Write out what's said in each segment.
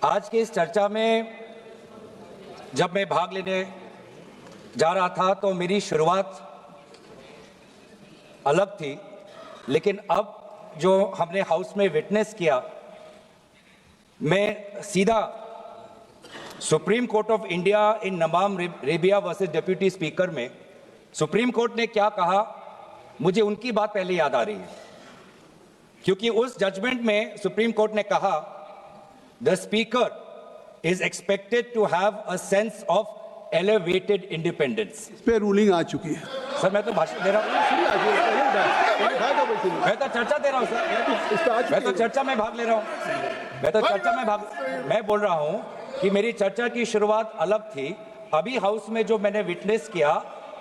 आज की इस चर्चा में जब मैं भाग लेने जा रहा था तो मेरी शुरुआत अलग थी, लेकिन अब जो हमने हाउस में विटनेस किया, मैं सीधा supreme court of India in नमाम रेबिया वर्सेस डिप्टी स्पीकर में सुप्रीम कोर्ट ने क्या कहा, मुझे उनकी बात पहले याद आ रही है, क्योंकि उस जजमेंट में सुप्रीम कोर्ट ने कहा the speaker is expected to have a sense of elevated independence. इस पे रूलिंग आ चुकी है सर, मैं तो भाषण दे रहा हूँ, मैं तो चर्चा दे रहा हूँ सर, मैं तो चर्चा में भाग ले रहा हूँ, मैं बोल रहा हूँ कि मेरी चर्चा की शुरुआत अलग थी। अभी हाउस में जो मैंने विटनेस किया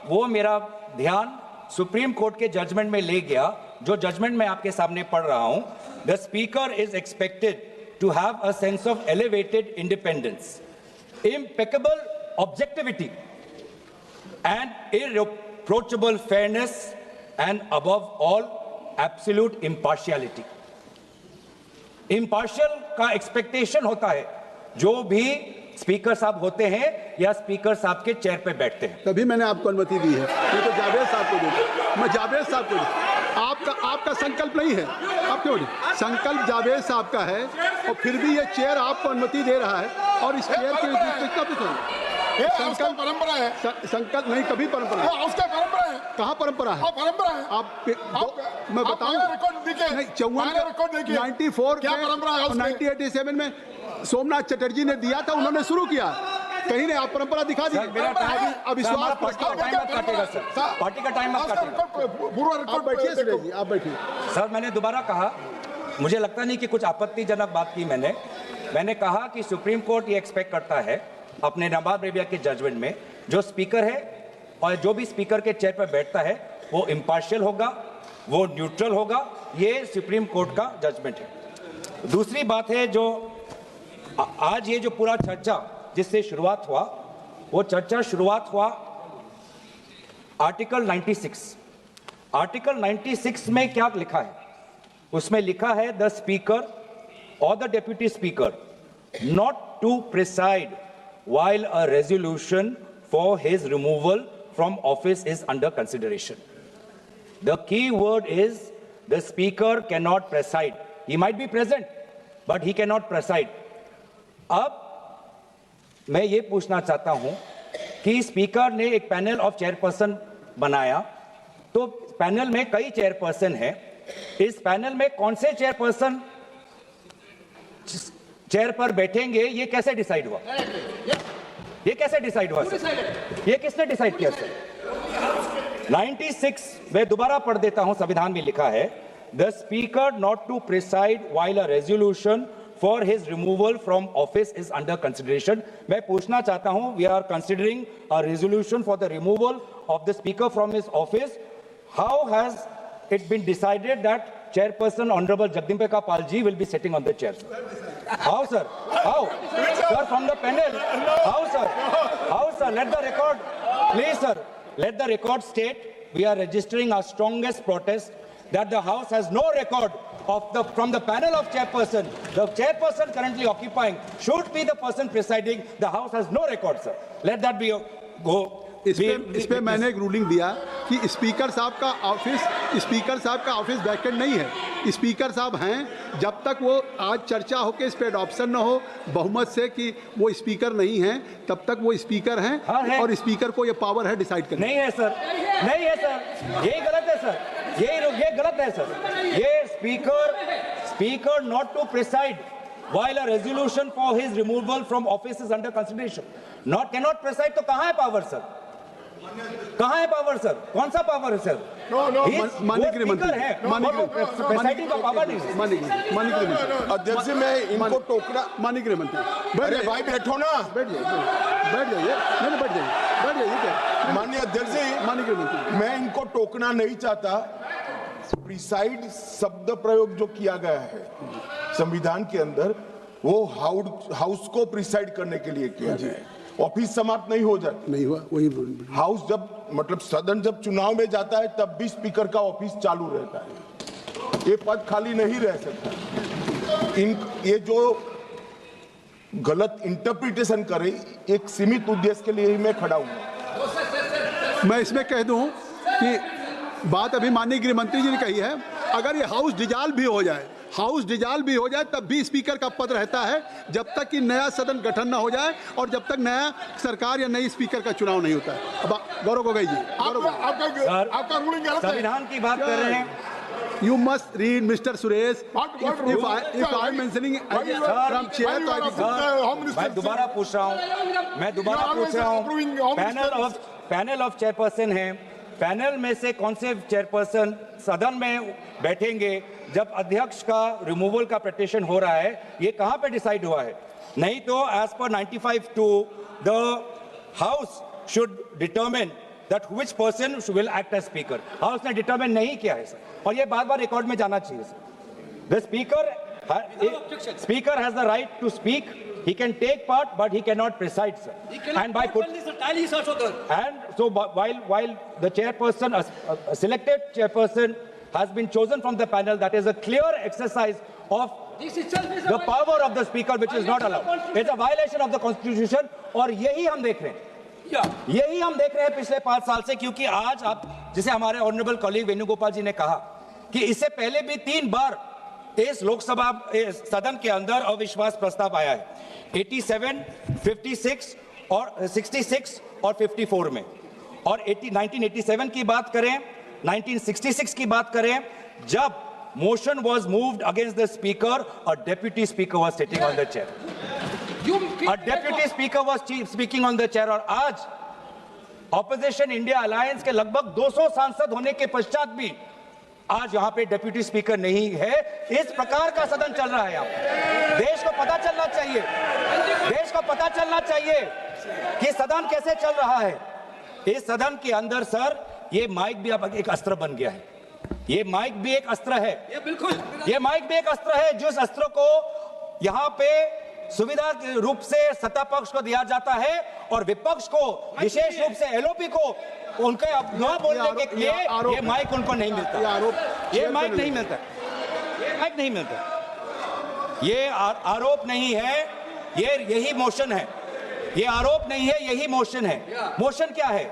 वो मेरा ध्यान सुप्रीम कोर्ट के जजमेंट में ले गया, जो जजमेंट मैं आपके सामने पढ़ रहा हूं। The speaker is expected to have a sense of elevated independence, impeccable objectivity and irreproachable fairness and above all absolute impartiality। impartial का एक्सपेक्टेशन होता है जो भी स्पीकर साहब होते हैं या स्पीकर साहब के चेयर पे बैठते हैं। तभी मैंने आपको अनुमति दी है, मैं तो जावेद साहब को दूंगा, मैं जावेद साहब को दूंगा। आपका संकल्प नहीं है, आप क्यों नहीं? संकल्प जावेद साहब का है और फिर भी ये चेयर आपको अनुमति दे रहा है और इस चेयर के संकल्प परंपरा है। संकल्प नहीं, कभी परंपरा है, उसका परंपरा है। कहाँ परंपरा है? परंपरा है। आप मैं बताऊं, 1987 में सोमनाथ चटर्जी ने दिया था, उन्होंने शुरू किया, कहीं ने आप परंपरा दिखा दी। अविश्वास पार्टी का टाइम आप बैठिए, आप बैठिए सर। मैंने दोबारा कहा, मुझे लगता नहीं कि कुछ आपत्तिजनक बात की मैंने कहा कि सुप्रीम कोर्ट ये एक्सपेक्ट करता है अपने नवाब रेबिया के जजमेंट में जो स्पीकर है और जो भी स्पीकर के चेयर पर बैठता है वो इम्पार्शियल होगा, वो न्यूट्रल होगा। ये सुप्रीम कोर्ट का जजमेंट है। दूसरी बात है, जो आज ये जो पूरा चर्चा जिससे शुरुआत हुआ, वो चर्चा शुरुआत हुआ आर्टिकल 96। आर्टिकल 96 में क्या लिखा है? उसमें लिखा है द स्पीकर और the deputy speaker not to preside while a resolution for his removal from office is under consideration। The key word is the speaker cannot preside। He might be present, but he cannot preside। अब मैं ये पूछना चाहता हूं कि speaker ने एक panel of chairperson बनाया, तो पैनल में कई चेयरपर्सन हैं। इस पैनल में कौन से चेयरपर्सन चेयर पर बैठेंगे, ये कैसे डिसाइड हुआ? ये कैसे डिसाइड हुआ सर? ये किसने डिसाइड किया सर? 96 मैं दोबारा पढ़ देता हूं, संविधान में लिखा है the speaker not to preside while a resolution for his removal from office is under consideration. मैं पूछना चाहता हूं, we are considering a resolution for the removal of the speaker from his office. How has it been decided that chairperson honorable Jagdambika Pal ji will be sitting on the chair, sir? How sir? How sir, from the panel? How sir? Let the record, please sir, let the record state we are registering our strongest protest that the house has no record of from the panel of chairperson. The chairperson currently occupying should be the person presiding. The house has no record, sir. Let that be go। इस पे मैंने एक ruling दिया कि speaker साहब का office vacant नहीं है। स्पीकर साहब हैं, जब तक वो आज चर्चा हो के इस पे एडॉप्शन न हो बहुमत से कि वो स्पीकर नहीं हैं, तब तक वो स्पीकर हैं। हाँ, है। और स्पीकर को ये पावर है डिसाइड करने। नहीं है सर, नहीं है सर, यही गलत है सर, ये गलत है सर। ये speaker not to preside while a resolution for his removal from office is under consideration, cannot preside। तो कहाँ है पावर सर? कहाँ है पावर सर? कौन सा पावर है सर? माननीय मंत्री है, प्रेसाइडिंग का पावर नहीं है। माननीय मंत्री अध्यक्ष जी, मैं इनको टोकना। माननीय मंत्री अरे भाई बैठो ना, बैठ जाइए, माननीय अध्यक्ष जी, माननीय मंत्री मैं इनको टोकना नहीं चाहता। प्रिसाइड शब्द प्रयोग जो किया गया है संविधान के अंदर, वो हाउस को प्रिसाइड करने के लिए किया गया है। ऑफिस समाप्त नहीं हो जाए, नहीं हुआ वही हाउस जब मतलब सदन जब चुनाव में जाता है तब भी स्पीकर का ऑफिस चालू रहता है। ये पद खाली नहीं रह सकता। ये जो गलत इंटरप्रिटेशन करे, एक सीमित उद्देश्य के लिए ही मैं खड़ा हूँ। मैं इसमें कह दूं कि बात अभी माननीय गृह मंत्री जी ने कही है, अगर ये हाउस डिसॉल्व भी हो जाए तब भी स्पीकर का पद रहता है, जब तक कि नया सदन गठन न हो जाए और जब तक नया सरकार या नई स्पीकर का चुनाव नहीं होता है। अब गौरव गोगोई जी, आपका रूलिंग गलत है। संविधान की बात कर रहे हैं। You must read, Mr. Suresh. If I am mentioning from chair, तो I think मैं दोबारा पूछ रहा हूँ पैनल ऑफ चेयरपर्सन है, पैनल में से कौन से चेयरपर्सन सदन में बैठेंगे जब अध्यक्ष का रिमूवल का पिटीशन हो रहा है, ये कहाँ पे डिसाइड हुआ है? नहीं तो as per 95(2) the house should determine that which person will act as speaker. House ने डिटरमिन नहीं किया है सर, और ये बार-बार रिकॉर्ड में जाना चाहिए sir. The speaker has the right to speak. He can take part, but he cannot preside, sir. And by and so while the chairperson, a selected chairperson, has been chosen from the panel, that is a clear exercise of the power of the speaker, which is not allowed. It's a violation of the constitution, और यही हम देख रहे हैं। यही हम देख रहे हैं पिछले 5 साल से, क्योंकि आज आप, जिसे हमारे ऑनरेबल कॉलीग वेणुगोपाल जी ने कहा कि इससे पहले भी 3 बार इस लोकसभा सदन के अंदर अविश्वास प्रस्ताव आया है, 87, 56 और 66 और 54 में। और 1987 की बात करें, 1966 की बात करें, जब motion was moved against the speaker, a deputy speaker was sitting on the chair. A deputy speaker was speaking on the chair, और आज ऑपोजिशन इंडिया अलायंस के लगभग 200 सांसद होने के पश्चात भी आज यहाँ पे डेप्यूटी स्पीकर नहीं है। इस प्रकार का सदन चल रहा है यहाँ। देश को पता चलना चाहिए, देश को पता चलना चाहिए कि सदन कैसे चल रहा है। इस सदन के अंदर सर, ये माइक भी अब एक अस्त्र बन गया है। ये माइक भी एक अस्त्र है, ये माइक भी एक अस्त्र है, जिस अस्त्र को यहाँ पे सुविधा के रूप से सत्ता पक्ष को दिया जाता है और विपक्ष को, विशेष रूप से एलओपी को, उनके अपना बोलने के लिए ये माइक उनको नहीं मिलता, ये माइक नहीं मिलता, ये माइक नहीं मिलता। ये आरोप नहीं है, ये यही मोशन है। ये आरोप नहीं है, यही मोशन है। मोशन क्या है?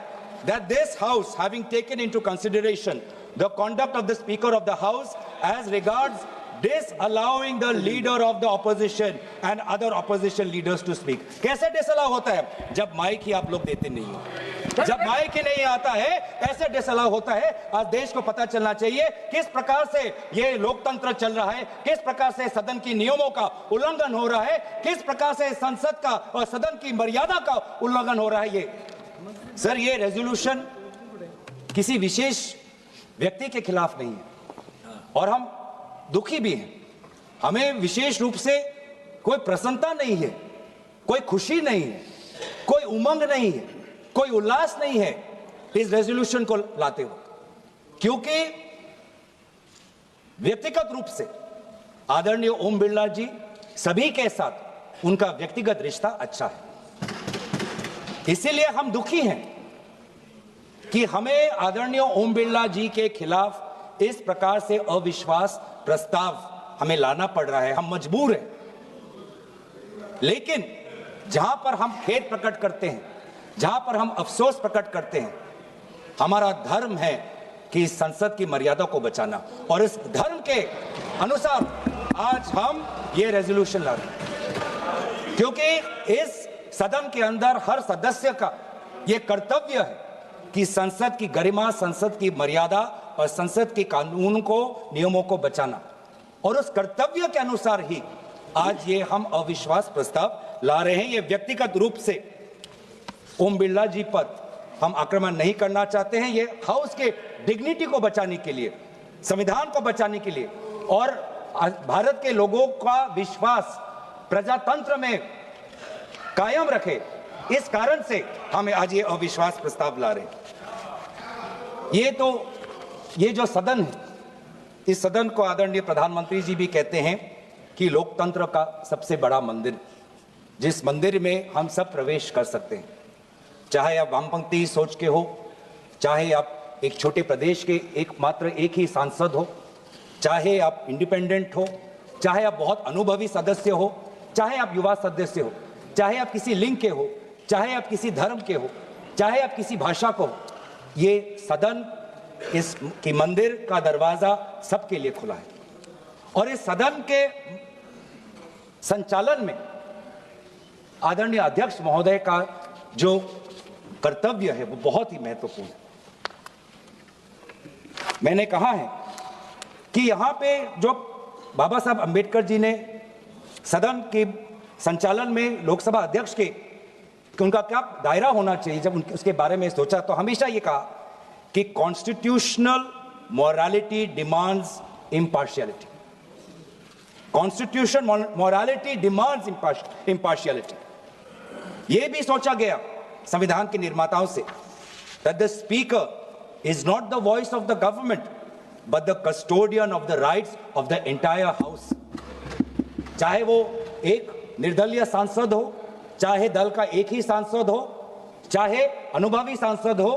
That this house, having taken into consideration the conduct of the speaker of the house as regards disallowing the leader of the opposition and other opposition leaders to speak. कैसे disallow होता है? जब mic ही आप लोग देते नहीं हो, जब माइक ही नहीं आता है, ऐसे डिसअलाउ होता है। आज देश को पता चलना चाहिए किस प्रकार से ये लोकतंत्र चल रहा है, किस प्रकार से सदन की नियमों का उल्लंघन हो रहा है, किस प्रकार से संसद का और सदन की मर्यादा का उल्लंघन हो रहा है। ये सर, ये रेजोल्यूशन किसी विशेष व्यक्ति के खिलाफ नहीं है, और हम दुखी भी हैं। हमें विशेष रूप से कोई प्रसन्नता नहीं है, कोई खुशी नहीं है, कोई उमंग नहीं है, कोई उल्लास नहीं है इस रेजोल्यूशन को लाते हो, क्योंकि व्यक्तिगत रूप से आदरणीय ओम बिरला जी सभी के साथ उनका व्यक्तिगत रिश्ता अच्छा है। इसीलिए हम दुखी हैं कि हमें आदरणीय ओम बिरला जी के खिलाफ इस प्रकार से अविश्वास प्रस्ताव हमें लाना पड़ रहा है। हम मजबूर हैं, लेकिन जहां पर हम खेद प्रकट करते हैं, जहां पर हम अफसोस प्रकट करते हैं, हमारा धर्म है कि संसद की मर्यादा को बचाना, और इस धर्म के अनुसार आज हम ये रेजोल्यूशन ला रहे हैं, क्योंकि इस सदन के अंदर हर सदस्य का ये कर्तव्य है कि संसद की गरिमा, संसद की मर्यादा और संसद के कानून को, नियमों को बचाना, और उस कर्तव्य के अनुसार ही आज ये हम अविश्वास प्रस्ताव ला रहे हैं। ये व्यक्तिगत रूप से ओम बिरला जी पर हम आक्रमण नहीं करना चाहते हैं। ये हाउस के डिग्निटी को बचाने के लिए, संविधान को बचाने के लिए, और भारत के लोगों का विश्वास प्रजातंत्र में कायम रखे, इस कारण से हमें आज ये अविश्वास प्रस्ताव ला रहे हैं। ये जो सदन है, इस सदन को आदरणीय प्रधानमंत्री जी भी कहते हैं कि लोकतंत्र का सबसे बड़ा मंदिर, जिस मंदिर में हम सब प्रवेश कर सकते हैं, चाहे आप वामपंथी सोच के हो, चाहे आप एक छोटे प्रदेश के एक ही सांसद हो, चाहे आप इंडिपेंडेंट हो, चाहे आप बहुत अनुभवी सदस्य हो, चाहे आप युवा सदस्य हो, चाहे आप किसी लिंग के हो, चाहे आप किसी धर्म के हो, चाहे आप किसी भाषा को हो, ये सदन इस की मंदिर का दरवाजा सबके लिए खुला है। और इस सदन के संचालन में आदरणीय अध्यक्ष महोदय का जो कर्तव्य है वो बहुत ही महत्वपूर्ण है। मैंने कहा है कि यहां पे जो बाबा साहब अंबेडकर जी ने सदन के संचालन में लोकसभा अध्यक्ष के कि उनका क्या दायरा होना चाहिए, जब उसके बारे में सोचा तो हमेशा ये कहा कि constitutional morality demands impartiality. Constitution morality demands impartiality. यह भी सोचा गया संविधान के निर्माताओं से that the speaker is not the voice of the government but the custodian of the rights of the entire house। चाहे वो एक निर्दलीय सांसद हो, चाहे दल का एक ही सांसद हो, चाहे अनुभवी सांसद हो,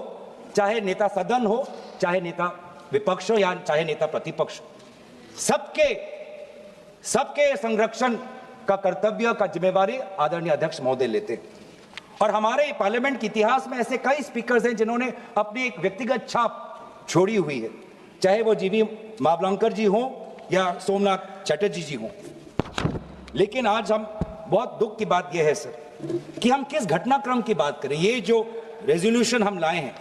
चाहे नेता सदन हो, चाहे नेता विपक्ष हो या चाहे नेता प्रतिपक्ष हो, सबके संरक्षण का कर्तव्य का जिम्मेवारी आदरणीय अध्यक्ष महोदय लेते हैं। और हमारे पार्लियामेंट के इतिहास में ऐसे कई स्पीकर्स हैं जिन्होंने अपनी एक व्यक्तिगत छाप छोड़ी हुई है, चाहे वो जीवी मावलंकर जी हों या सोमनाथ चटर्जी जी हों। लेकिन आज हम बहुत दुख की बात यह है सर कि हम किस घटनाक्रम की बात करें। ये जो रेजोल्यूशन हम लाए हैं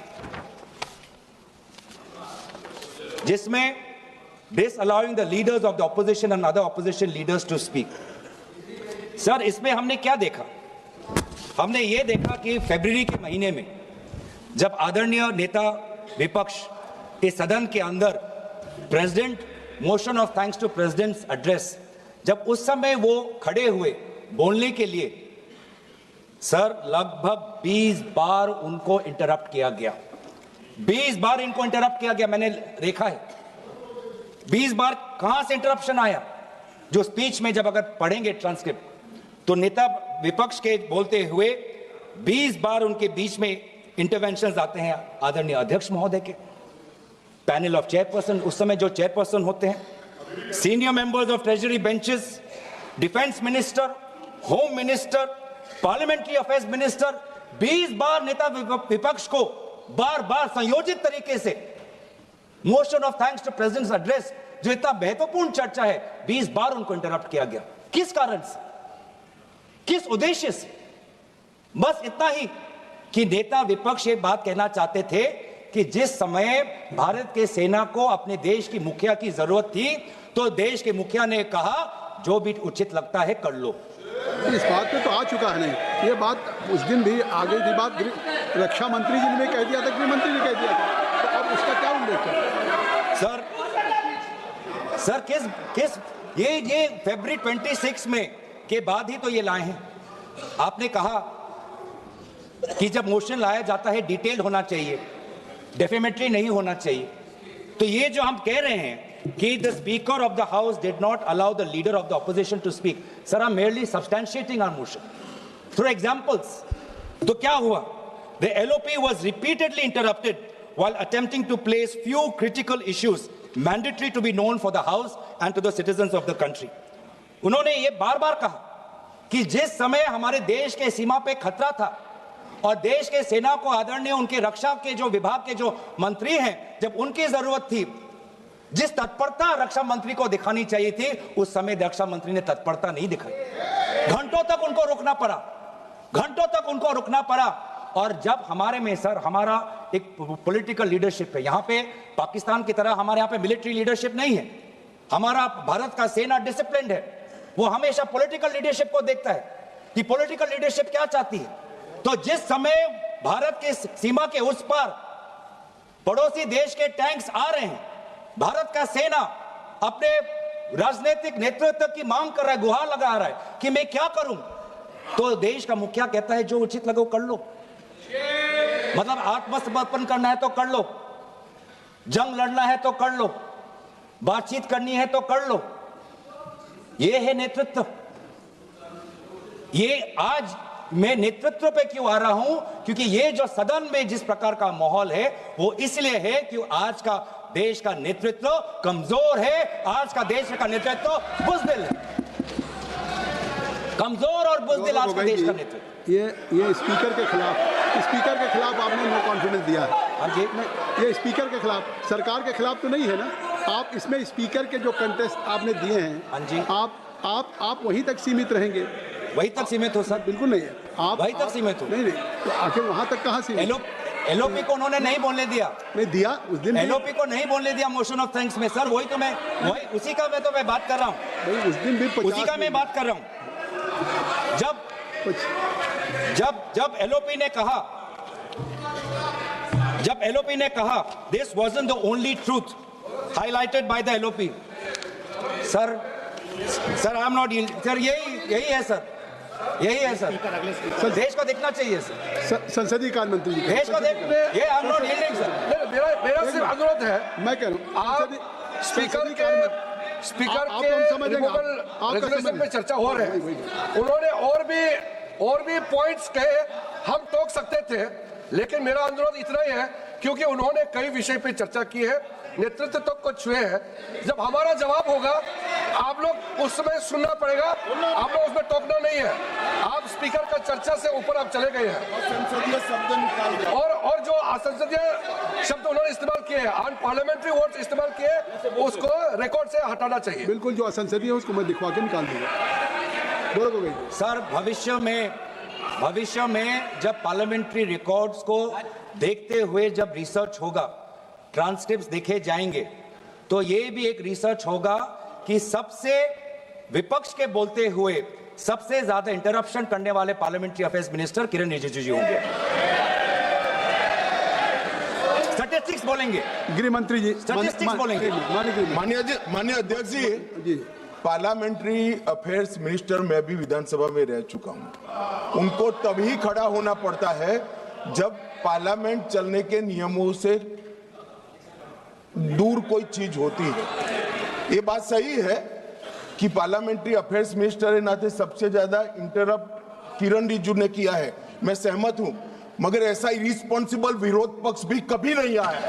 जिसमें disallowing the leaders of the opposition and other opposition leaders to speak, sir इसमें हमने क्या देखा? हमने ये देखा कि फरवरी के महीने में जब आदरणीय नेता विपक्ष इस सदन के अंदर president motion of thanks to president's address, जब उस समय वो खड़े हुए बोलने के लिए, सर लगभग 20 बार उनको इंटरप्ट किया गया। 20 बार इनको इंटरप्ट किया गया, मैंने देखा है 20 बार। कहां से इंटरप्शन आया? जो स्पीच में जब अगर पढ़ेंगे ट्रांसक्रिप्ट तो नेता विपक्ष के बोलते हुए 20 बार उनके बीच में इंटरवेंशंस आते हैं आदरणीय अध्यक्ष महोदय के। पैनल ऑफ चेयरपर्सन, उस समय जो चेयरपर्सन होते हैं, senior members of treasury benches, defence minister, home minister, parliamentary affairs minister, 20 बार नेता विपक्ष को बार बार संयोजित तरीके से motion of thanks to president's address, जो इतना महत्वपूर्ण चर्चा है, 20 बार उनको इंटरप्ट किया गया। किस कारण से, किस उद्देश्य से? बस इतना ही कि नेता विपक्ष ये बात कहना चाहते थे कि जिस समय भारत के सेना को अपने देश की मुखिया की जरूरत थी तो देश के मुखिया ने कहा जो भी उचित लगता है कर लो। इस बात पे तो आ चुका है नहीं, ये बात उस दिन भी आगे की बात रक्षा मंत्री जी ने कह दिया था, गृह मंत्री ने कह दिया था, तो अब उसका क्या उल्लेख है? सर किस ये फरवरी 26 में के बाद ही तो ये लाए हैं। आपने कहा कि जब मोशन लाया जाता है डिटेल होना चाहिए, डेफेमेटरी नहीं होना चाहिए। तो ये जो हम कह रहे हैं कि the speaker of the house did not allow the leader of the opposition to speak, sir I am merely substantiating our motion through examples. तो क्या हुआ? The LOP was repeatedly interrupted while attempting to place few critical issues mandatory to be known for the house and to the citizens of the country। उन्होंने ये बार बार कहा कि जिस समय हमारे देश के सीमा पे खतरा था और देश के सेना को आदरणीय उनके रक्षा के जो विभाग के जो मंत्री हैं, जब उनकी जरूरत थी, जिस तत्परता रक्षा मंत्री को दिखानी चाहिए थी, उस समय रक्षा मंत्री ने तत्परता नहीं दिखाई। घंटों तक उनको रुकना पड़ा। और जब हमारे में सर हमारा एक पॉलिटिकल लीडरशिप है, यहाँ पे पाकिस्तान की तरह हमारे यहाँ पे मिलिट्री लीडरशिप नहीं है। हमारा भारत का सेना डिसिप्लिन्ड है, वो हमेशा पॉलिटिकल लीडरशिप को देखता है कि पॉलिटिकल लीडरशिप क्या चाहती है। तो जिस समय भारत के सीमा के उस पार पड़ोसी देश के टैंक्स आ रहे हैं, भारत का सेना अपने राजनीतिक नेतृत्व की मांग कर रहा है, गुहार लगा रहा है कि मैं क्या करूं, तो देश का मुखिया कहता है जो उचित लगे वो कर लो। मतलब आत्मसमर्पण करना है तो कर लो, जंग लड़ना है तो कर लो, बातचीत करनी है तो कर लो। ये है नेतृत्व। ये आज मैं नेतृत्व पे क्यों आ रहा हूं? क्योंकि ये जो सदन में जिस प्रकार का माहौल है वो इसलिए है कि आज का देश का नेतृत्व कमजोर है, आज का देश का नेतृत्व बुज़दिल है, नॉट बुज़दिल आज का देश का नेतृत्व। ये स्पीकर के खिलाफ आपने नो कॉन्फिडेंस दिया है। हाँ जी, ये स्पीकर के खिलाफ, सरकार के खिलाफ तो नहीं है ना। आप इसमें स्पीकर के जो कंटेस्ट आपने दिए हैं, हाँ जी, आप वहीं तक सीमित रहेंगे? वहीं तक सीमित हो सर, बिल्कुल नहीं है। आप वहीं तक सीमित हो। नहीं, तो आखिर वहां तक कहाँ सीमित? एलओपी को उन्होंने नहीं बोलने दिया, नहीं दिया उस दिन। एलओपी को नहीं बोलने दिया मोशन ऑफ थैंक्स में सर। वही उसी का मैं बात कर रहा हूँ, भाई उस दिन भी उसी का मैं बात कर रहा हूँ। जब एलओपी ने कहा this wasn't the only truth highlighted by the LOP, sir I am not, sir यही है सर, यही है सर। देश को देखना चाहिए सर, संसदीय कार्य मंत्री जी देश को देख, ये I am not yielding sir. मेरा सिर्फ अनुरोध है, मैं कह रहा हूँ आप स्पीकर के रेजोल्यूशन पे चर्चा हो रहे हैं। उन्होंने और भी पॉइंट्स कहे, हम टोक सकते थे, लेकिन मेरा अनुरोध इतना ही है क्योंकि उन्होंने कई विषय पे चर्चा की है, नेतृत्व तक को छुए हैं। जब हमारा जवाब होगा आप लोग उस समय सुनना पड़ेगा, आप लोग उसमें टोकना नहीं है। आप स्पीकर का चर्चा से ऊपर आप चले गए हैं संसदीय शब्द निकाल दिया और जो असंसदीय शब्द उन्होंने इस्तेमाल किए हैं, अनपार्लियामेंट्री वर्ड्स इस्तेमाल किए, उसको रिकॉर्ड से हटाना चाहिए। बिल्कुल, जो असंसदीय है उसको मैं दिखवा के निकाल दूंगा। बोलो भाई सर, भविष्य में जब पार्लियामेंट्री रिकॉर्ड्स को देखते हुए जब रिसर्च होगा, ट्रांसक्रिप्ट्स देखे जाएंगे, तो ये भी एक रिसर्च होगा कि सबसे विपक्ष के बोलते हुए सबसे ज्यादा इंटरप्शन करने वाले पार्लियामेंट्री अफेयर्स मिनिस्टर किरण रिजिजू जी होंगे। स्टैटिस्टिक्स बोलेंगे, गृह मंत्री जी स्टैटिस्टिक्स बोलेंगे। माननीय अध्यक्ष जी, पार्लियामेंट्री अफेयर्स मिनिस्टर मैं भी विधानसभा में रह चुका हूं। उनको तभी खड़ा होना पड़ता है जब पार्लियामेंट चलने के नियमों से दूर कोई चीज होती है। ये बात सही है कि पार्लियामेंट्री अफेयर्स मिनिस्टर के नाते सबसे ज्यादा इंटरप्ट किरण रिजिजू ने किया है, मैं सहमत हूं, मगर ऐसा इरिस्पॉन्सिबल विरोध पक्ष भी कभी नहीं आया।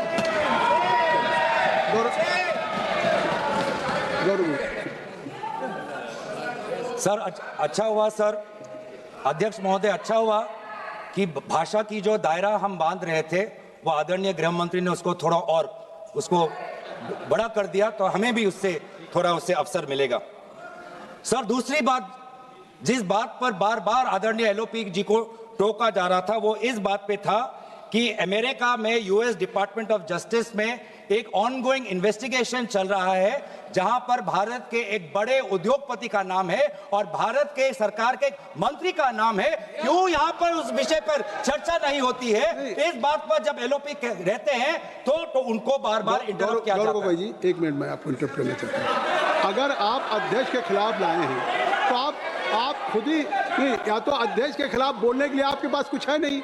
सर अच्छा हुआ सर, अध्यक्ष महोदय, अच्छा हुआ कि भाषा की जो दायरा हम बांध रहे थे वो आदरणीय गृह मंत्री ने उसको थोड़ा और उसको बड़ा कर दिया, तो हमें भी उससे अवसर मिलेगा। सर, दूसरी बात, जिस बात पर बार बार आदरणीय एलओपी जी को टोका जा रहा था, वो इस बात पे था कि अमेरिका में यूएस डिपार्टमेंट ऑफ जस्टिस में एक ऑनगोइंग इन्वेस्टिगेशन चल रहा है, जहां पर भारत के एक बड़े उद्योगपति का नाम है और भारत के सरकार के मंत्री का नाम है। क्यों यहां पर उस विषय पर चर्चा नहीं होती है? इस बात पर जब एलओपी रहते हैं तो उनको बार बार इंटरप्ट किया जाता है। जी, एक मिनट मैं आपको इंटरप्ट करना चाहता हूं। अगर आप अध्यक्ष के खिलाफ लाए हैं तो आप खुद ही नहीं, या तो अध्यक्ष के खिलाफ बोलने के लिए आपके पास कुछ है नहीं।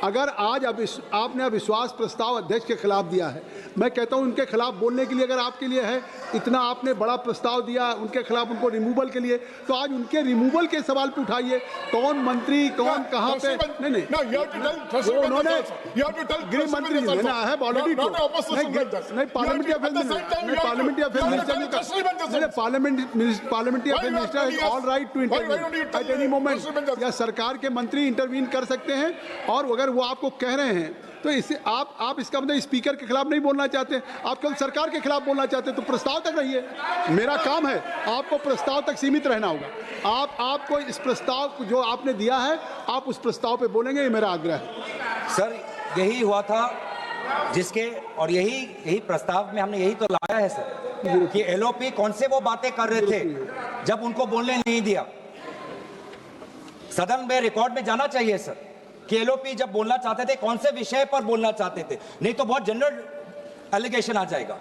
अगर आज आपने अविश्वास प्रस्ताव अध्यक्ष के खिलाफ दिया है, मैं कहता हूं उनके खिलाफ बोलने के लिए अगर आपके लिए है, इतना आपने बड़ा प्रस्ताव दिया उनके खिलाफ, उनको रिमूवल के लिए, तो आज उनके रिमूवल के सवाल पे उठाइए। कौन मंत्री, कौन कहां पे, नहीं उन्होंने गृह मंत्री नहीं, parliamentary affairs minister all right to intervene at any moment, या सरकार के मंत्री इंटरवीन कर सकते हैं। और अगर वो आपको कह रहे हैं तो इससे आप इसका मतलब स्पीकर के खिलाफ नहीं बोलना चाहते, आप केवल सरकार के खिलाफ बोलना चाहते, तो प्रस्ताव तक रहिए। मेरा काम है, आपको प्रस्ताव तक सीमित रहना होगा। आपको इस प्रस्ताव जो आपने दिया है, आप उस प्रस्ताव पे बोलेंगे, ये मेरा आग्रह है। सर, यही हुआ था जिसके, और यही प्रस्ताव में हमने यही तो लाया है सर, कि एलओपी कौन से वो बातें कर रहे थे जब उनको बोलने नहीं दिया। सदन में रिकॉर्ड में जाना चाहिए सर कि एलओपी जब बोलना चाहते थे कौन से विषय पर बोलना चाहते थे, नहीं तो बहुत जनरल एलिगेशन आ जाएगा।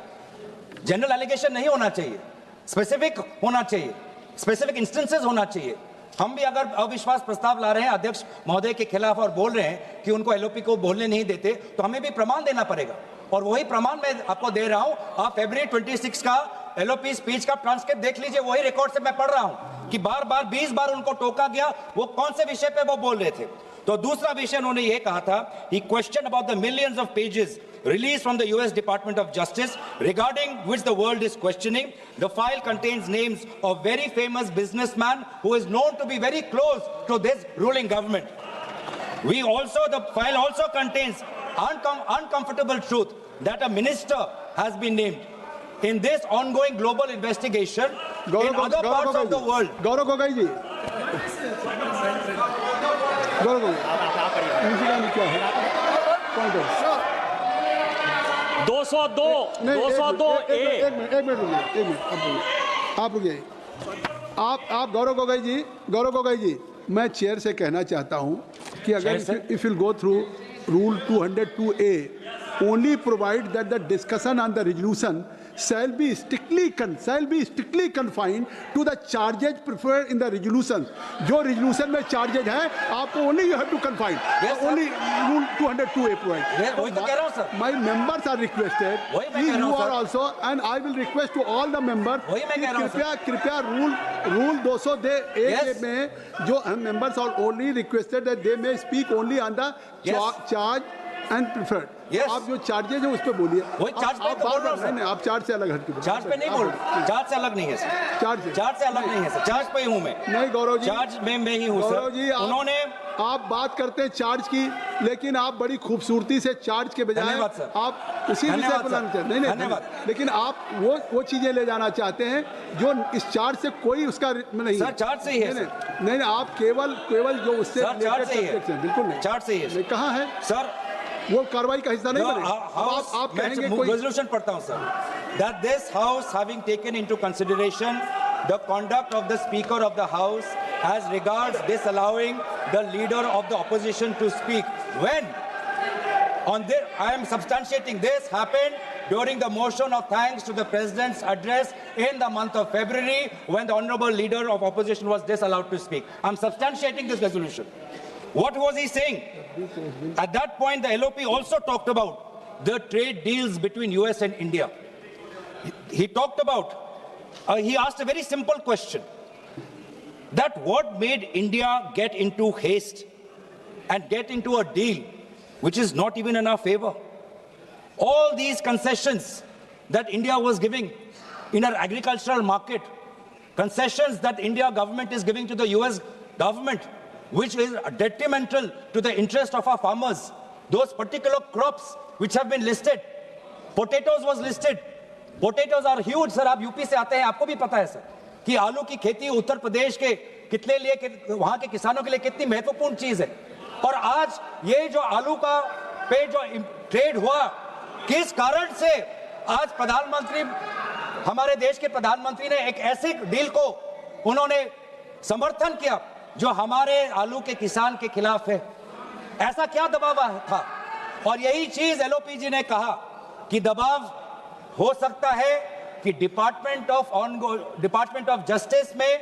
जनरल एलिगेशन नहीं होना चाहिए, स्पेसिफिक होना चाहिए, स्पेसिफिक इंस्टेंसेस होना चाहिए। हम भी अगर अविश्वास प्रस्ताव ला रहे हैं अध्यक्ष महोदय के खिलाफ और बोल रहे हैं कि उनको एलओपी को बोलने नहीं देते, तो हमें भी प्रमाण देना पड़ेगा, और वही प्रमाण मैं आपको दे रहा हूं। आप फरवरी 26 का एलओपी स्पीच का ट्रांसक्रिप्ट देख लीजिए, वही रिकॉर्ड से मैं पढ़ रहा हूं। कि बार बार 20 बार उनको टोका गया, वो कौन से विषय पे वो बोल रहे थे। तो दूसरा विषय उन्होंने ये कहा था, he questioned about the millions of pages released from the US Department of Justice regarding which the world is questioning. The file contains names of very famous businessman who is known to be very close to this ruling government. The file also contains uncomfortable truth that a minister has been named in this ongoing global investigation in other parts of the world. Gaurav Gogoi जी, गौरव गोगोई, क्या है? कौन है? 202 एक minute आप रुकिए। आप गौरव गोगोई जी, मैं chair से कहना चाहता हूं कि अगर if will go through rule 202A only provide that the discussion on the resolution shall be strictly confined to the charges preferred in the resolution. जो resolution में charges हैं, आपको only you have to confine. Yes, only rule 202A provide. वही तो कह रहा हूं sir. My members are requested. वही मैं कह रहा हूं You are sir. also, and I will request to all the members. वही मैं कह रहा हूं सर। कृपया rule 202A Yes. में जो members are only requested that they may speak only on the Yes. charge and preferred. Yes. आप जो चार्जेज है उस पे बोलिए। वही चार्ज पे तो बोल रहा हूं सर। नहीं, आप चार्ज से अलग हट के चार्ज पे नहीं बोल, चार्ज से अलग नहीं है सर। चार्ज से अलग नहीं है सर, चार्ज पे ही हूं मैं। नहीं गौरव जी, चार्ज में मैं ही हूं सर। गौरव जी, उन्होंने आप बात करते हैं चार्ज की, लेकिन आप बड़ी खूबसूरती से चार्ज के बजाय धन्यवाद सर। आप उसी विषय धन्यवाद पर लाना सर। चाहते हैं। नहीं, धन्यवाद। लेकिन आप वो चीजें ले जाना चाहते हैं जो इस चार्ज से कोई उसका नहीं सर, चार्ज से ही है नहीं, आप केवल जो उससे सर, चार्ज से ही है। related बिल्कुल नहीं, चार्ज से ही है। कहाँ है सर वो कार्रवाई का हिस्सा नहीं बने। आप कहेंगे कोई रेजोल्यूशन पढ़ता हूं sir, that this house having taken into consideration the conduct of the speaker of the house as regards disallowing the leader of the opposition to speak when on this, I am substantiating this happened during the motion of thanks to the president's address in the month of February when the honorable leader of opposition was disallowed to speak. I'm substantiating this resolution. What was he saying? At that point, the LOP also talked about the trade deals between US and India. He talked about, he asked a very simple question, that what made India get into haste and get into a deal which is not even in our favor? All these concessions that India was giving in our agricultural market, concessions that India government is giving to the US government, which is detrimental to the interest of our farmers. Those particular crops which have been listed, potatoes was listed. Potatoes are huge, sir. आप UP से आते हैं, आपको भी पता है sir कि आलू की खेती उत्तर प्रदेश के कितने लिए, वहां के किसानों के लिए कितनी महत्वपूर्ण चीज है। और आज ये जो आलू का पे जो ट्रेड हुआ, किस कारण से आज प्रधानमंत्री, हमारे देश के प्रधानमंत्री ने एक ऐसे डील को उन्होंने समर्थन किया जो हमारे आलू के किसान के खिलाफ है? ऐसा क्या दबाव था? और यही चीज एलओपी जी ने कहा कि दबाव हो सकता है कि डिपार्टमेंट ऑफ जस्टिस में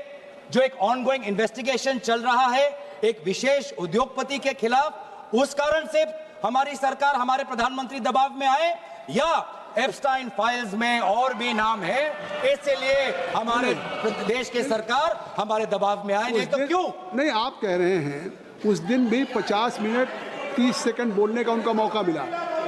जो एक ऑनगोइंग इन्वेस्टिगेशन चल रहा है एक विशेष उद्योगपति के खिलाफ, उस कारण से हमारी सरकार, हमारे प्रधानमंत्री दबाव में आए, या एप्स्टाइन फाइल्स में और भी नाम है, इसलिए हमारे देश की सरकार हमारे दबाव में आए। नहीं तो क्यों? नहीं, आप कह रहे हैं उस दिन भी 50 मिनट 30 सेकंड बोलने का उनका मौका मिला,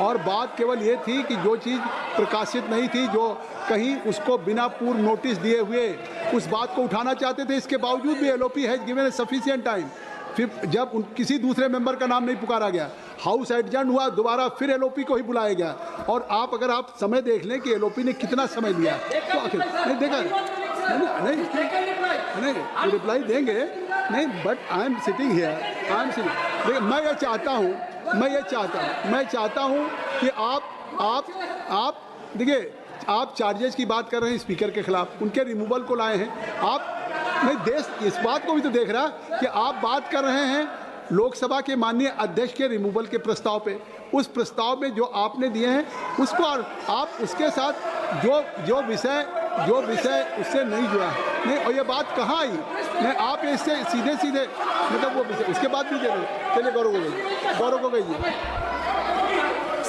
और बात केवल ये थी कि जो चीज़ प्रकाशित नहीं थी, जो कहीं उसको बिना पूर्व नोटिस दिए हुए उस बात को उठाना चाहते थे, इसके बावजूद भी LOP has given sufficient time. फिर जब किसी दूसरे मेंबर का नाम नहीं पुकारा गया, हाउस एडजर्न हुआ, दोबारा फिर एलओपी को ही बुलाया गया। और अगर आप समय देख लें कि एलओपी ने कितना समय लिया, तो आखिर नहीं देखा, नहीं रिप्लाई देंगे नहीं, but I am sitting here, देखिए मैं ये चाहता हूँ कि आप देखिए, आप चार्जेस की बात कर रहे हैं स्पीकर के खिलाफ, उनके रिमूवल को लाए हैं आप। नहीं, देश इस बात को भी तो देख रहा कि आप बात कर रहे हैं लोकसभा के माननीय अध्यक्ष के रिमूवल के प्रस्ताव पे, उस प्रस्ताव में जो आपने दिए हैं उसको, और आप उसके साथ जो विषय उससे नहीं जुड़ा है, नहीं, और ये बात कहाँ आई? नहीं, आप इससे सीधे मतलब वो विषय उसके बाद भी दे रहे। चलिए गौरव गोगोई जी।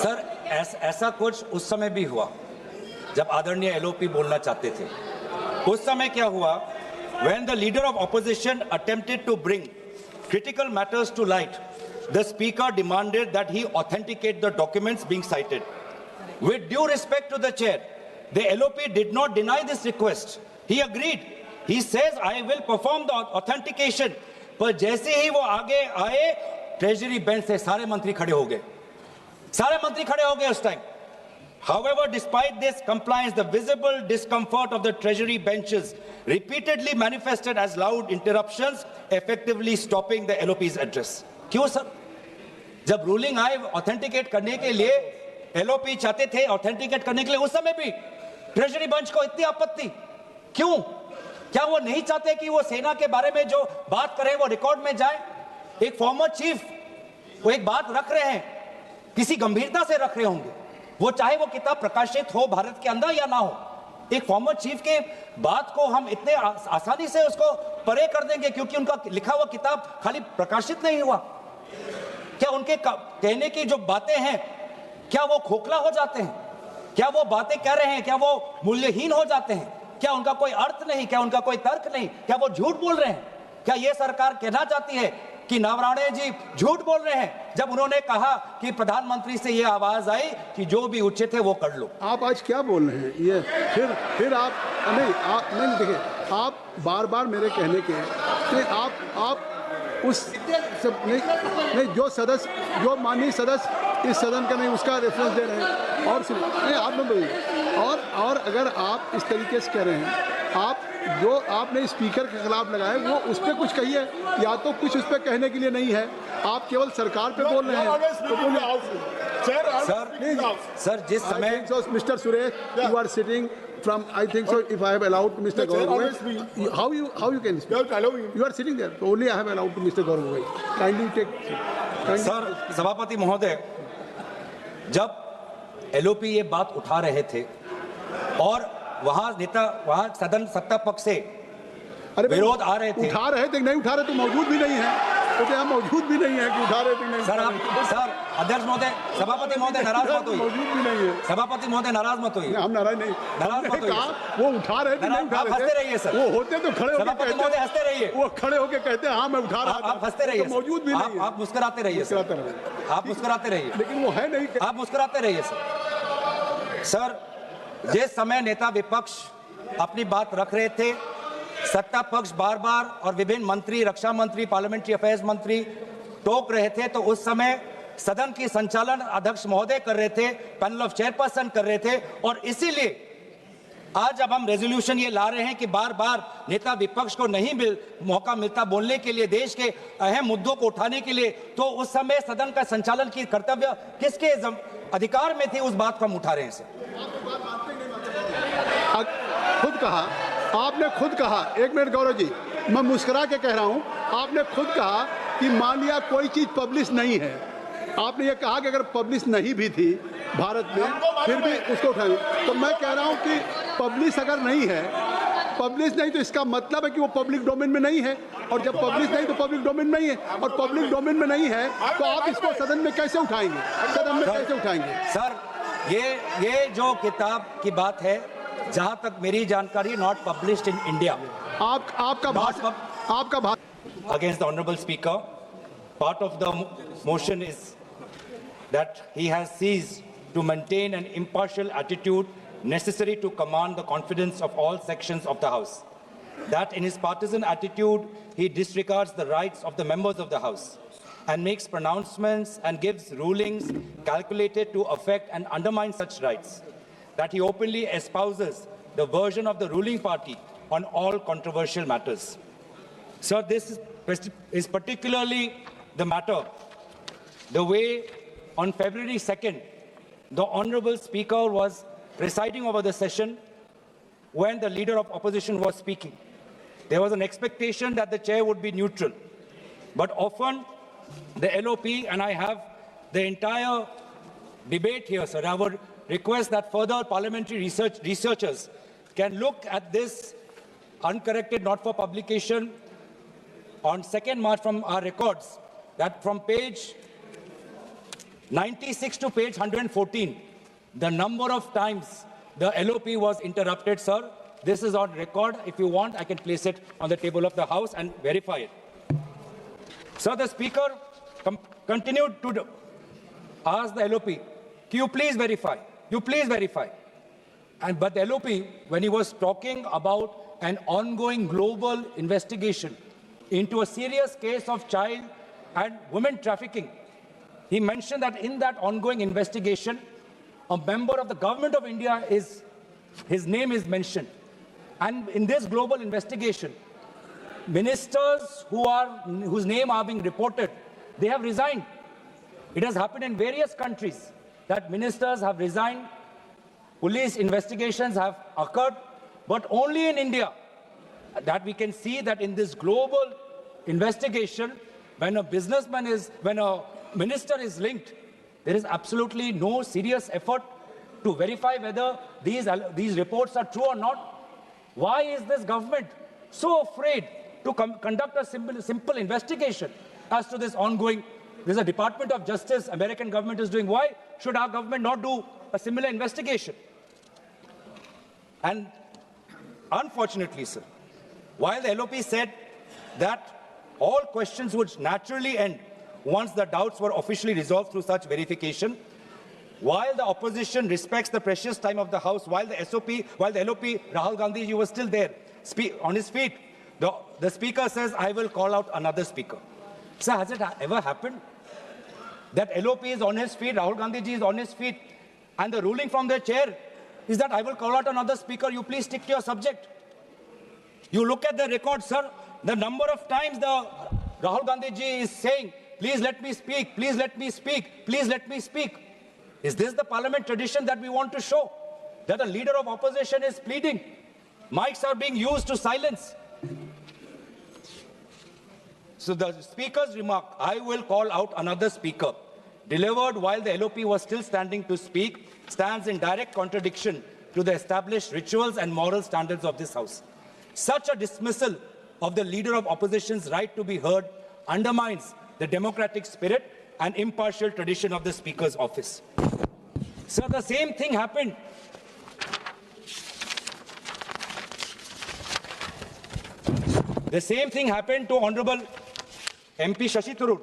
सर ऐसा कुछ उस समय भी हुआ जब आदरणीय एलओपी बोलना चाहते थे। उस समय क्या हुआ When the leader of opposition attempted to bring critical matters to light, the speaker demanded that he authenticate the documents being cited. With due respect to the chair, the LOP did not deny this request. He agreed. He says, I will perform the authentication. पर जैसे ही वो आगे आए, treasury bench से सारे मंत्री खड़े हो गए. सारे मंत्री खड़े हो गए उस time. However, despite this compliance, the visible discomfort of the treasury benches repeatedly manifested as loud interruptions, effectively stopping the LOP's address. क्यों सर? जब रूलिंग आए ऑथेंटिकेट करने के लिए, LOP चाहते थे ऑथेंटिकेट करने के लिए, उस समय भी ट्रेजरी बेंच को इतनी आपत्ति क्यों? क्या वो नहीं चाहते कि वो सेना के बारे में जो बात करें वो रिकॉर्ड में जाए? एक फॉर्मर चीफ वो एक बात रख रहे हैं, किसी गंभीरता से रख रहे होंगे, वो चाहे वो किताब प्रकाशित हो भारत के अंदर या ना हो. एक फॉर्मर चीफ के बात को हम इतने आसानी से उसको परे कर देंगे क्योंकि उनका लिखा हुआ किताब खाली प्रकाशित नहीं हुआ? क्या उनके कहने की जो बातें हैं, क्या वो खोखला हो जाते हैं? क्या वो बातें कह रहे हैं, क्या वो मूल्यहीन हो जाते हैं? क्या उनका कोई अर्थ नहीं? क्या उनका कोई तर्क नहीं? क्या वो झूठ बोल रहे हैं? क्या ये सरकार कहना चाहती है कि नवराणे जी झूठ बोल रहे हैं जब उन्होंने कहा कि प्रधानमंत्री से ये आवाज आई कि जो भी उचित है वो कर लो? आप आज क्या बोल रहे हैं? ये फिर आप नहीं देखिए, आप बार बार मेरे कहने के नहीं, आप उस सब नहीं जो माननीय सदस्य इस सदन का नहीं उसका रेफरेंस दे रहे हैं और नहीं आप न बोलिए. और अगर आप इस तरीके से कह रहे हैं, आप जो आपने स्पीकर के खिलाफ लगाए वो उस पर कुछ कहिए, या तो कुछ उस पर कहने के लिए नहीं है, आप केवल सरकार पे बोल रहे हैं. सर जिस समय mister Suresh, you are sitting from I think so if I have allowed to Mr. Gaurav, how you can speak? You are sitting there, so only I have allowed to Mr. Gaurav. Kindly take. Sir सभापति महोदय, जब LOP ये बात उठा रहे थे और वहां सदन सत्ता पक्ष से विरोध आ रहे थे, उठा रहे थे नहीं उठा रहे तो मौजूद भी नहीं है, तो क्या मौजूद भी नहीं है कि उठा रहे थे नहीं? सर अध्यक्ष महोदय, सभापति महोदय नाराज मत होइए. मौजूद भी नहीं है. सभापति महोदय नाराज मत होइए. हम नाराज नहीं, नाराज मत होइए. वो उठा रहे थे नहीं उठा रहे थे. हंसते रहिए सर. वो होते तो खड़े होकर सभापति महोदय हंसते रहिए. वो खड़े होकर कहते हाँ मैं उठा रहा था. आप हंसते रहिए. मौजूद भी नहीं. आप मुस्कुराते रहिए. आप मुस्कुराते रहिए. लेकिन वो है नहीं. आप मुस्कुराते रहिए सर. जिस समय नेता विपक्ष अपनी बात रख रहे थे, सत्ता पक्ष बार बार और विभिन्न मंत्री, रक्षा मंत्री, पार्लियामेंट्री अफेयर्स मंत्री टोक रहे थे, तो उस समय सदन की संचालन अध्यक्ष महोदय कर रहे थे, पैनल ऑफ चेयरपर्सन कर रहे थे. और इसीलिए आज जब हम रेजोल्यूशन ये ला रहे हैं कि बार बार नेता विपक्ष को नहीं मौका मिलता बोलने के लिए, देश के अहम मुद्दों को उठाने के लिए, तो उस समय सदन का संचालन की कर्तव्य किसके अधिकार में थी, उस बात को हम उठा रहे हैं सर. आपने खुद कहा, एक मिनट गौरव जी, मैं मुस्कुरा के कह रहा हूं, आपने खुद कहा कि मान लिया कोई चीज पब्लिश नहीं है, आपने ये कहा कि अगर पब्लिश नहीं भी थी भारत में फिर भी उसको उठाएंगे. तो मैं कह रहा हूं कि पब्लिश अगर नहीं है, पब्लिश नहीं तो इसका मतलब है कि वो पब्लिक डोमेन में नहीं है, और जब पब्लिश नहीं तो पब्लिक डोमेन में नहीं है, और पब्लिक डोमेन में नहीं है तो आप इसको सदन में कैसे उठाएंगे? सदन में कैसे उठाएंगे? सर ये जो किताब की बात है, जहां तक मेरी जानकारी, नॉट पब्लिश्ड इन इंडिया. आपका भाषण against the honourable speaker, part of the motion is that he has ceased to maintain an impartial attitude necessary to command the confidence of all sections of the House. That in his partisan attitude, he disregards the rights of the members of the House and makes pronouncements and gives rulings calculated to affect and undermine such rights. That he openly espouses the version of the ruling party on all controversial matters. So this is particularly the matter, the way on February 2nd, the Honorable Speaker was presiding over the session when the Leader of Opposition was speaking. There was an expectation that the chair would be neutral. But often, the LOP, and I have the entire debate here, sir, I would request that further parliamentary researchers can look at this uncorrected, not for publication, on 2nd March from our records, that from page 96 to page 114, the number of times the LOP was interrupted, sir, This is on record. If you want, I can place it on the table of the House and verify it. Sir, the Speaker continued to ask the LOP, can you please verify? You please verify. But the LOP, when he was talking about an ongoing global investigation into a serious case of child and women trafficking, he mentioned that in that ongoing investigation, a member of the government of India his name is mentioned. And in this global investigation, ministers whose name are being reported, they have resigned. It has happened in various countries that ministers have resigned, police investigations have occurred, but only in India that we can see that in this global investigation, when a minister is linked, there is absolutely no serious effort to verify whether these reports are true or not. Why is this government so afraid to conduct a simple investigation as to this ongoing? There's a Department of Justice American government is doing. Why should our government not do a similar investigation? And unfortunately, sir, while the LOP said that all questions would naturally end once the doubts were officially resolved through such verification, while the opposition respects the precious time of the House, while the LOP, Rahul Gandhi, you were still there, on his feet, the Speaker says, I will call out another Speaker. Sir, has it ever happened that LOP is on his feet, Rahul Gandhi ji is on his feet, and the ruling from their chair is that I will call out another Speaker, you please stick to your subject. You look at the record, sir, the number of times the Rahul Gandhi ji is saying, please let me speak, please let me speak, please let me speak. Is this the parliament tradition that we want to show? That a leader of opposition is pleading. Mics are being used to silence. So the Speaker's remark, I will call out another Speaker, delivered while the LOP was still standing to speak, stands in direct contradiction to the established rituals and moral standards of this House. Such a dismissal of the leader of opposition's right to be heard undermines the democratic spirit and impartial tradition of the Speaker's office. Sir, the same thing happened. The same thing happened to Honorable MP Shashi Tharoor.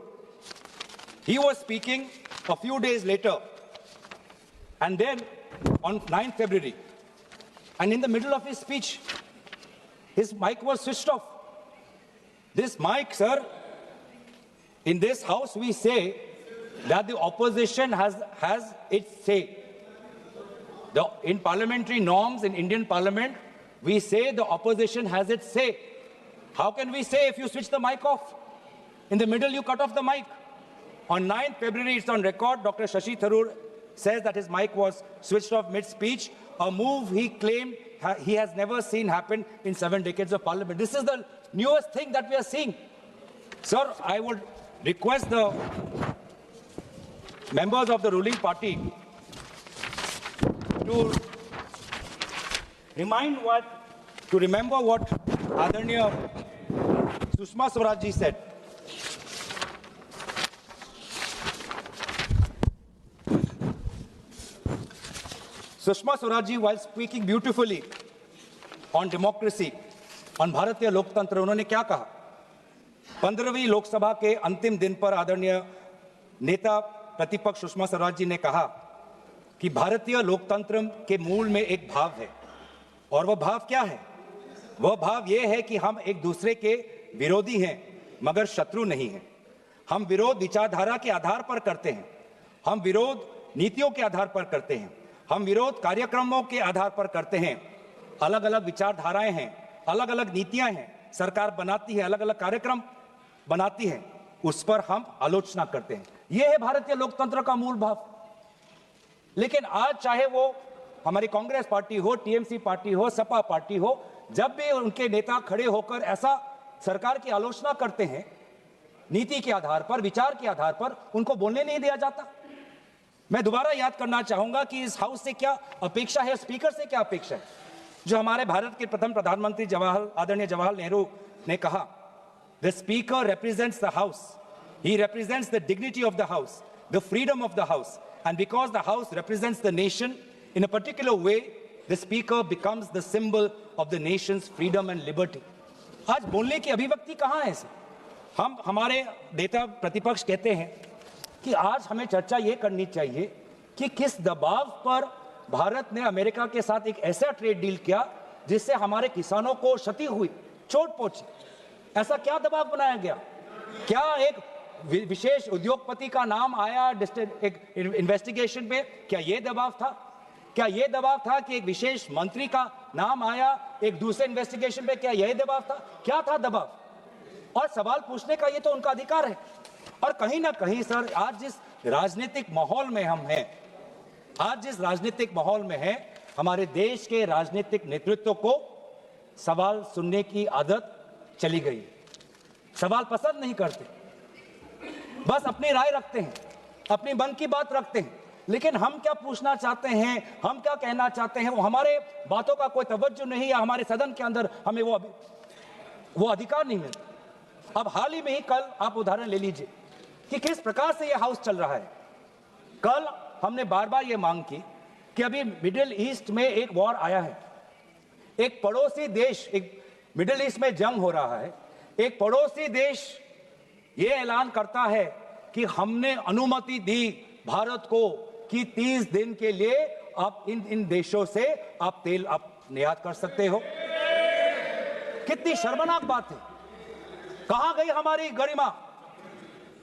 He was speaking a few days later, and then on 9th February, and in the middle of his speech, his mic was switched off. This mic, sir, in this House, we say that the opposition has its say. In parliamentary norms in Indian Parliament, we say the opposition has its say. How can we say if you switch the mic off? In the middle, you cut off the mic. On 9th February, it's on record, Dr. Shashi Tharoor says that his mic was switched off mid-speech, a move he claimed he has never seen happen in 7 decades of Parliament. This is the newest thing that we are seeing. Sir, I would request the members of the ruling party to remember what Adharniya Sushma Swaraj ji said. Sushma Swaraj ji, while speaking beautifully on democracy, on Bharatiya Loktantra, उन्होंने क्या कहा? 15वीं लोकसभा के अंतिम दिन पर आदरणीय नेता प्रतिपक्ष सुषमा स्वराज जी ने कहा कि भारतीय लोकतंत्र के मूल में एक भाव है, और वह भाव क्या है? वह भाव यह है कि हम एक दूसरे के विरोधी हैं मगर शत्रु नहीं हैं। हम विरोध विचारधारा के आधार पर करते हैं, हम विरोध नीतियों के आधार पर करते हैं, हम विरोध कार्यक्रमों के आधार पर करते हैं। अलग अलग विचारधाराएं हैं, अलग अलग नीतियां हैं, सरकार बनाती है, अलग अलग कार्यक्रम बनाती है, उस पर हम आलोचना करते हैं। यह है भारतीय लोकतंत्र का मूल भाव। लेकिन आज चाहे वो हमारी कांग्रेस पार्टी हो, टीएमसी पार्टी हो, सपा पार्टी हो, जब भी उनके नेता खड़े होकर ऐसा सरकार की आलोचना करते हैं, नीति के आधार पर, विचार के आधार पर, उनको बोलने नहीं दिया जाता। मैं दोबारा याद करना चाहूंगा कि इस हाउस से क्या अपेक्षा है, स्पीकर से क्या अपेक्षा है। जो हमारे भारत के प्रथम प्रधानमंत्री आदरणीय जवाहरलाल नेहरू ने कहा, the speaker represents the house, he represents the dignity of the house, the freedom of the house, and because the house represents the nation in a particular way, the speaker becomes the symbol of the nation's freedom and liberty. आज बोलने की अभिव्यक्ति कहाँ है इसे? हम हमारे नेता प्रतिपक्ष कहते हैं कि आज हमें चर्चा ये करनी चाहिए कि किस दबाव पर भारत ने अमेरिका के साथ एक ऐसा ट्रेड डील किया जिससे हमारे किसानों को क्षति हुई, चोट पहुंची। ऐसा क्या दबाव बनाया गया? क्या एक विशेष उद्योगपति का नाम आया एक इन्वेस्टिगेशन में? क्या यह दबाव था? क्या यह दबाव था कि एक विशेष मंत्री का नाम आया एक दूसरे इन्वेस्टिगेशन में? क्या यह दबाव था? क्या था दबाव? और सवाल पूछने का ये तो उनका अधिकार है। और कहीं ना कहीं सर, आज जिस राजनीतिक माहौल में हम हैं, आज जिस राजनीतिक माहौल में हैं, हमारे देश के राजनीतिक नेतृत्व को सवाल सुनने की आदत चली गई। सवाल पसंद नहीं करते, बस अपनी राय रखते हैं, अपनी मन की बात रखते हैं, लेकिन हम क्या पूछना चाहते हैं, हम क्या कहना चाहते हैं, वो हमारे बातों का कोई तवज्जो नहीं, या हमारे सदन के अंदर हमें वो अधिकार नहीं मिलता। अब हाल ही में ही कल आप उदाहरण ले लीजिए कि किस प्रकार से ये हाउस चल रहा है। कल हमने बार बार ये मांग की कि अभी मिडिल ईस्ट में एक वॉर आया है, एक पड़ोसी देश, एक मिडिल ईस्ट में जंग हो रहा है, एक पड़ोसी देश ये ऐलान करता है कि हमने अनुमति दी भारत को कि 30 दिन के लिए आप इन देशों से आप तेल आप निर्यात कर सकते हो। कितनी शर्मनाक बात है। कहां गई हमारी गरिमा?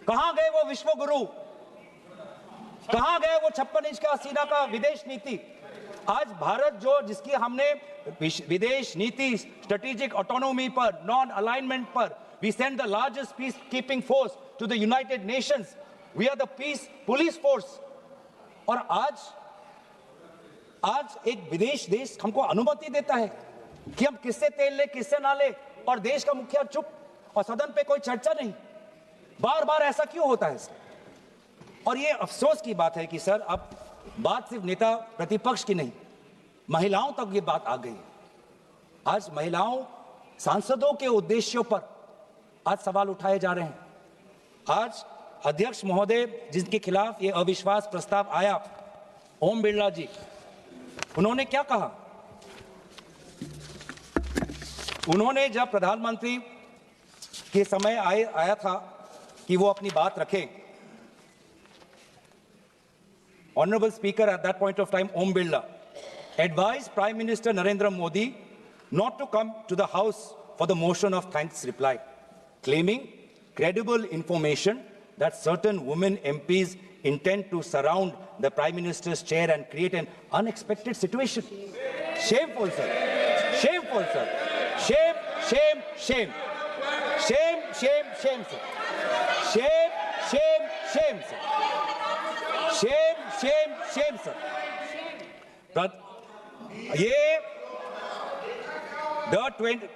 कहां गए वो विश्व गुरु? कहां गए वो 56 इंच का सीना का विदेश नीति? आज भारत जिसकी हमने विदेश नीति, स्ट्रेटेजिक ऑटोनॉमी पर, नॉन अलाइनमेंट पर, we send the largest peacekeeping force to the United Nations. We are the peace police force. और आज एक विदेश देश हमको अनुमति देता है कि हम किससे तेल ले, किससे ना ले, और देश का मुखिया चुप, और सदन पे कोई चर्चा नहीं। बार बार ऐसा क्यों होता है? और ये अफसोस की बात है कि सर, अब बात सिर्फ नेता प्रतिपक्ष की नहीं, महिलाओं तक ये बात आ गई। आज महिलाओं सांसदों के उद्देश्यों पर आज सवाल उठाए जा रहे हैं। आज अध्यक्ष महोदय जिनके खिलाफ ये अविश्वास प्रस्ताव आया, ओम बिरला जी, उन्होंने क्या कहा? उन्होंने जब प्रधानमंत्री के समय आया था कि वो अपनी बात रखें, Honorable Speaker at that point of time, Om Birla, advised Prime Minister Narendra Modi not to come to the House for the motion of thanks reply, claiming credible information that certain women MPs intend to surround the Prime Minister's chair and create an unexpected situation. Shameful, sir. Shameful, sir. Shame, shame, shame. Shame, shame, shame, sir. Shame, shame, shame, sir. Shame, shame, shame, sir. But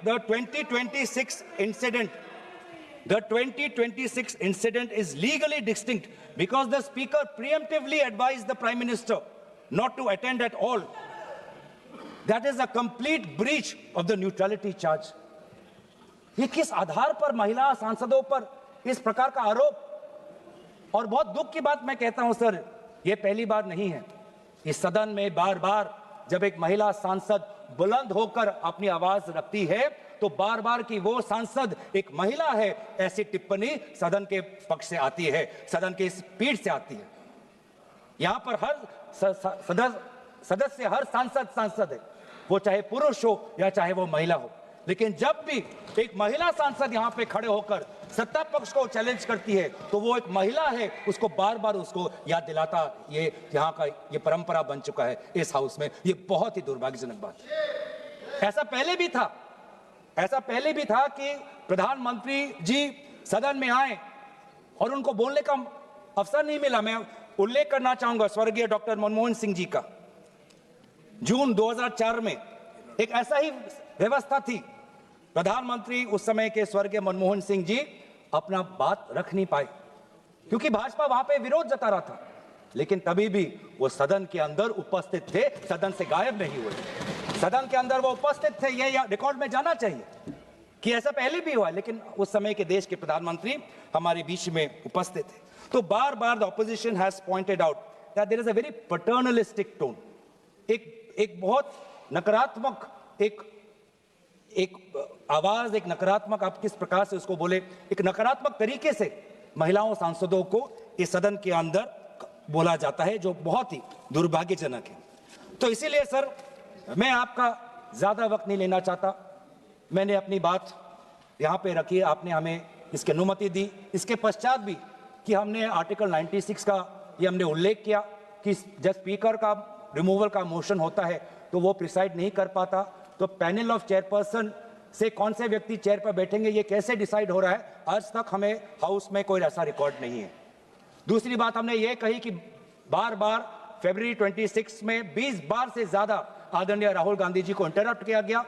the 2026 incident, the 2026 incident is legally distinct because the Speaker preemptively advised the Prime Minister not to attend at all. That is a complete breach of the neutrality charge. ये किस आधार पर महिला सांसदों पर इस प्रकार का आरोप? और बहुत दुख की बात मैं कहता हूं सर, ये पहली बार नहीं है। इस सदन में बार बार जब एक महिला सांसद बुलंद होकर अपनी आवाज रखती है तो बार बार की वो सांसद एक महिला है, ऐसी टिप्पणी सदन के पक्ष से आती है, सदन के इस पीठ से आती है। यहां पर हर सदस्य, हर सांसद है, वो चाहे पुरुष हो या चाहे वो महिला हो। लेकिन जब भी एक महिला सांसद यहां पे खड़े होकर सत्ता पक्ष को चैलेंज करती है तो वो एक महिला है, उसको बार बार उसको याद दिलाता, ये यहाँ का ये परंपरा बन चुका है इस हाउस में। ये बहुत ही दुर्भाग्यजनक बात है। ऐसा पहले भी था कि प्रधानमंत्री जी सदन में आए और उनको बोलने का अवसर नहीं मिला। मैं उल्लेख करना चाहूंगा स्वर्गीय डॉक्टर मनमोहन सिंह जी का। जून 2004 में एक ऐसा ही व्यवस्था थी, प्रधानमंत्री उस समय के स्वर्गीय मनमोहन सिंह जी अपना बात रख नहीं पाए क्योंकि भाजपा वहां पे विरोध जता रहा था, लेकिन तभी भी वो सदन के अंदर उपस्थित थे, सदन से गायब नहीं हुए, सदन के अंदर वो उपस्थित थे। ये रिकॉर्ड में जाना चाहिए कि ऐसा पहले भी हुआ, लेकिन उस समय के देश के प्रधानमंत्री हमारे बीच में उपस्थित थे। तो बार बार the opposition has pointed out that there is a very paternalistic tone, एक बहुत नकारात्मक एक आवाज, एक नकारात्मक, आप किस प्रकार से उसको बोले, एक नकारात्मक तरीके से महिलाओं सांसदों को इस सदन के अंदर बोला जाता है, जो बहुत ही दुर्भाग्यजनक है। तो इसीलिए सर, मैं आपका ज्यादा वक्त नहीं लेना चाहता। मैंने अपनी बात यहां पे रखी, आपने हमें इसकी अनुमति दी। इसके पश्चात भी कि हमने आर्टिकल 96 का ये हमने उल्लेख किया कि जब स्पीकर का रिमूवल का मोशन होता है तो वो प्रिसाइड नहीं कर पाता, तो पैनल ऑफ चेयरपर्सन से कौन से व्यक्ति चेयर पर बैठेंगे ये कैसे डिसाइड हो रहा है, आज तक हमें हाउस में कोई ऐसा रिकॉर्ड नहीं है। दूसरी बात हमने ये कही कि बार बार फरवरी 26 में 20 बार से ज्यादा आदरणीय राहुल गांधी जी को इंटरप्ट किया गया।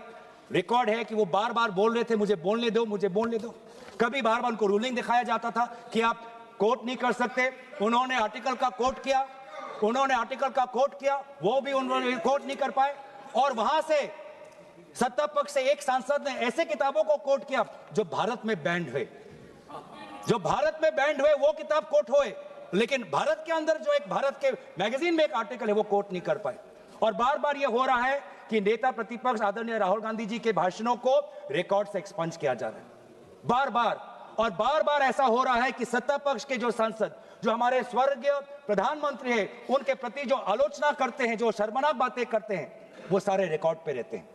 रिकॉर्ड है कि वो बार बार बोल रहे थे मुझे बोलने दो, मुझे बोलने दो। कभी बार बार उनको रूलिंग दिखाया जाता था कि आप कोट नहीं कर सकते। उन्होंने आर्टिकल का कोट किया, वो भी उन्होंने कोट नहीं कर पाए। और वहां से सत्ता पक्ष से एक सांसद ने ऐसे किताबों को कोट किया जो भारत में बैंड हुए, वो किताब कोट हुए, लेकिन भारत के अंदर जो एक भारत के मैगजीन में एक आर्टिकल है वो कोट नहीं कर पाए। और बार बार ये हो रहा है कि नेता प्रतिपक्ष आदरणीय राहुल गांधी जी के भाषणों को रिकॉर्ड से एक्सपंज किया जा रहा है, बार बार ऐसा हो रहा है कि सत्ता पक्ष के जो सांसद, जो हमारे स्वर्गीय प्रधानमंत्री हैं, उनके प्रति जो आलोचना करते हैं, जो शर्मनाक बातें करते हैं, वो सारे रिकॉर्ड पे रहते हैं।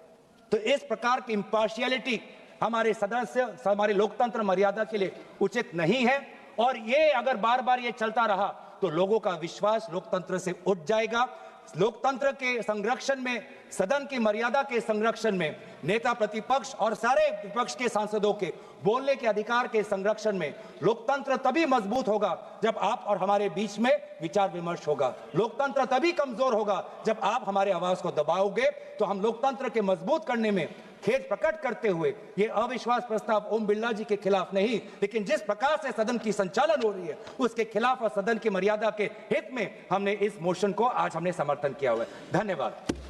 तो इस प्रकार की इंपार्शियलिटी हमारे सदस्य, हमारे लोकतंत्र मर्यादा के लिए उचित नहीं है। और ये अगर बार बार ये चलता रहा तो लोगों का विश्वास लोकतंत्र से उठ जाएगा। लोकतंत्र के संरक्षण में, सदन की मर्यादा के संरक्षण में, नेता प्रतिपक्ष और सारे विपक्ष के सांसदों के बोलने के अधिकार के संरक्षण में लोकतंत्र तभी मजबूत होगा जब आप और हमारे बीच में विचार विमर्श होगा। लोकतंत्र तभी कमजोर होगा जब आप हमारे आवाज को दबाओगे। तो हम लोकतंत्र के मजबूत करने में खेद प्रकट करते हुए ये अविश्वास प्रस्ताव ओम बिरला जी के खिलाफ नहीं, लेकिन जिस प्रकार से सदन की संचालन हो रही है उसके खिलाफ और सदन की मर्यादा के हित में हमने इस मोशन को आज हमने समर्थन किया हुआ है। धन्यवाद।